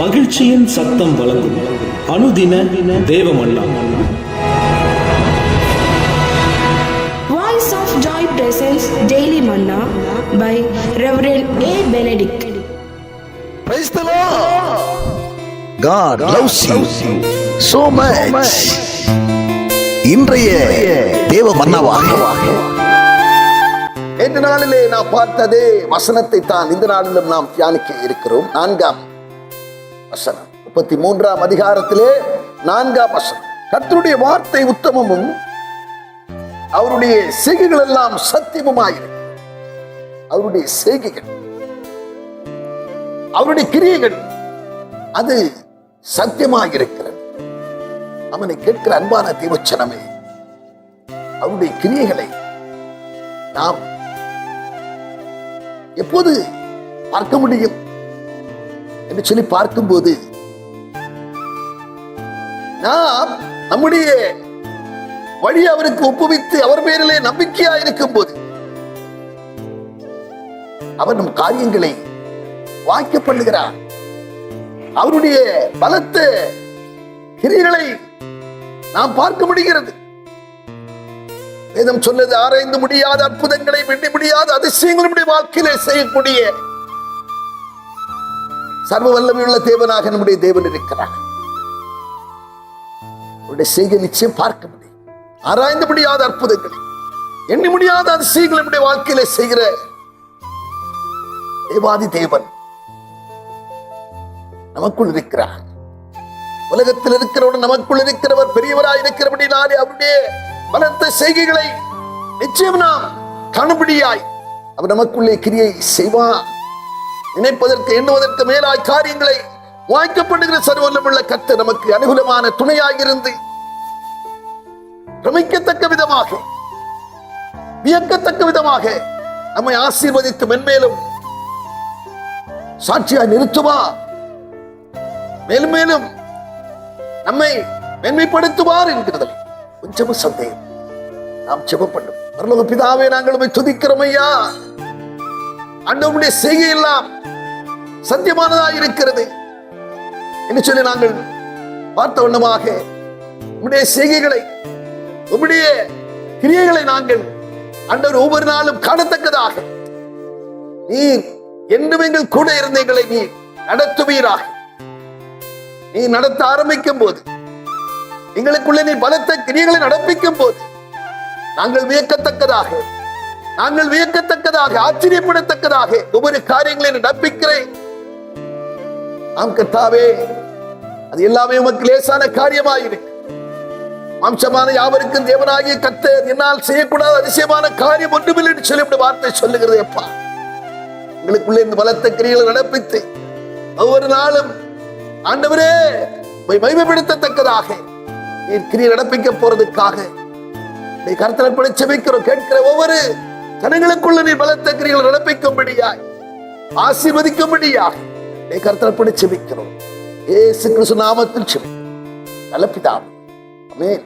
மகிழ்ச்சியின் சத்தம் வழங்கும் அனுதின தேவமன்னா. Voice of Joy presents Daily Manna by Reverend A. Benedict. Praise the Lord. God loves you so much. இன்றைய தேவ மன்னாவாக இந்த நாளிலே நாம் பார்த்ததே வசனத்தை தான் இந்த நாளிலும் நாம் தியானிக்க இருக்கிறோம். 4ஆம் வசனம் 33ஆம் அதிகாரத்திலே 4ஆம் வசனம். கர்த்தருடைய வார்த்தை உத்தமமும் அவருடைய செய்கைகள் எல்லாம் சத்தியமுமாயிருக்கு. அவருடைய செய்கைகள், அவருடைய கிரியைகள் அது சத்தியமாயிருக்கிறது. அவனை கேட்கிற அன்பான தேவச்சனமே, அவருடைய கிரியைகளை நாம் எப்போது பார்க்க முடியும் என்று சொல்லி பார்க்கும்போது, நாம் நம்முடைய வழி அவருக்கு ஒப்புவித்து அவர் பேரிலே நம்பிக்கையா இருக்கும் போது அவர் நம் காரியங்களை வாய்க்க பண்ணுகிறார். அவருடைய பலத்த கிரியைகளை நாம் பார்க்க முடிகிறது. வேதம் சொன்னது, ஆராய்ந்து முடியாத அற்புதங்களை, வெண்ணி முடியாத அதிசயங்களுடைய வாழ்க்கையிலே செய்யக்கூடிய சர்வ வல்லமையுள்ள தேவனாக நம்முடைய தேவன் இருக்கிறார். அவருடைய செய்கை நிச்சயம் பார்க்க முடியும். ஆராய்ந்து முடியாத அற்புதங்களை, எண்ணி முடியாத அதிசயங்களை நம்முடைய வாழ்க்கையிலே செய்கிற தேவாதி தேவன் நமக்குள் இருக்கிறார். உலகத்தில் இருக்கிறவர் நமக்குள் இருக்கிறவர் பெரியவராய் இருக்கிறபடினாலே அவருடைய பலத்த செய்கைகளை நிச்சயம் நாம் காணும்படியாய் அவர் நமக்குள்ளே கிரியை செய்வார். நினைப்பதற்கு எண்ணுவதற்கு மேலாய் காரியங்களை வாய்க்கப்படுகிற சர்வவல்லமையுள்ள கர்த்தர் நமக்கு அனுகூலமான துணையாக இருந்து பிரமிக்கத்தக்க விதமாக, வியக்கத்தக்க விதமாக நம்மை ஆசீர்வதித்து மென்மேலும் சாட்சியாய் நிறுத்துவார். மேலும் மேலும் நம்மை மேன்மைப்படுத்துவார் என்கிறதில் கொஞ்சம் சந்தேகம். நாம் ஜெபப்படும். பரலோக பிதாவே, நாங்கள் உம்மை துதிக்கிறோம் ஐயா. ஆண்டவருடைய செய்கை எல்லாம் சத்தியமானதாக இருக்கிறது என்று சொல்லி நாங்கள் பார்த்த வண்ணமாக உம்முடைய செய்கைகளை, உம்முடைய கிரியைகளை நாங்கள் ஆண்டவர் ஒவ்வொரு நாளும் காணத்தக்கதாக நீர் என்றும் எங்கள் கூட இருந்த எங்களை நீ நடத்துவீராக. நீ நடத்த ஆரம்பிக்கும் போது, எங்களுக்குள்ளே நீ பலத்த கிரியைகளை நடப்பிக்கும் போது நாங்கள் வியக்கத்தக்கதாக ஆச்சரியப்படத்தக்கதாக ஒவ்வொரு காரியங்களை நடப்பிக்கிறேன். நாம் கர்த்தாவே, அது எல்லாமே உமக்கு லேசான காரியமாயிருக்கு. மாம்சமான யாவருக்கும் தேவனாகிய கர்த்தர் என்னால் செய்யக்கூடாத அதிசயமான காரியம் ஒன்றுமில்லை என்று சொல்லி வார்த்தை சொல்லுகிறது. அப்பா, எங்களுக்குள்ளே இந்த பலத்த கிரியைகளை நடப்பித்து ஒவ்வொரு நாளும் ஆண்டவரே மகிமைப்படுத்தத்தக்கதாக நீர் கிரியை நடப்பிக்க போறதுக்காக கர்த்தரை செபிக்கிறோம். கேட்கிற ஒவ்வொரு ஜனங்களுக்குள்ள நீர் பலத்த கிரியைகளை நடப்பிக்கும்படியாய், ஆசீர்வதிக்கும்படியாய் கர்த்தரை செபிக்கிறோம். இயேசு கிறிஸ்து நாமத்தில் செபிக்கிறோம் நல்ல பிதாவே, ஆமென்.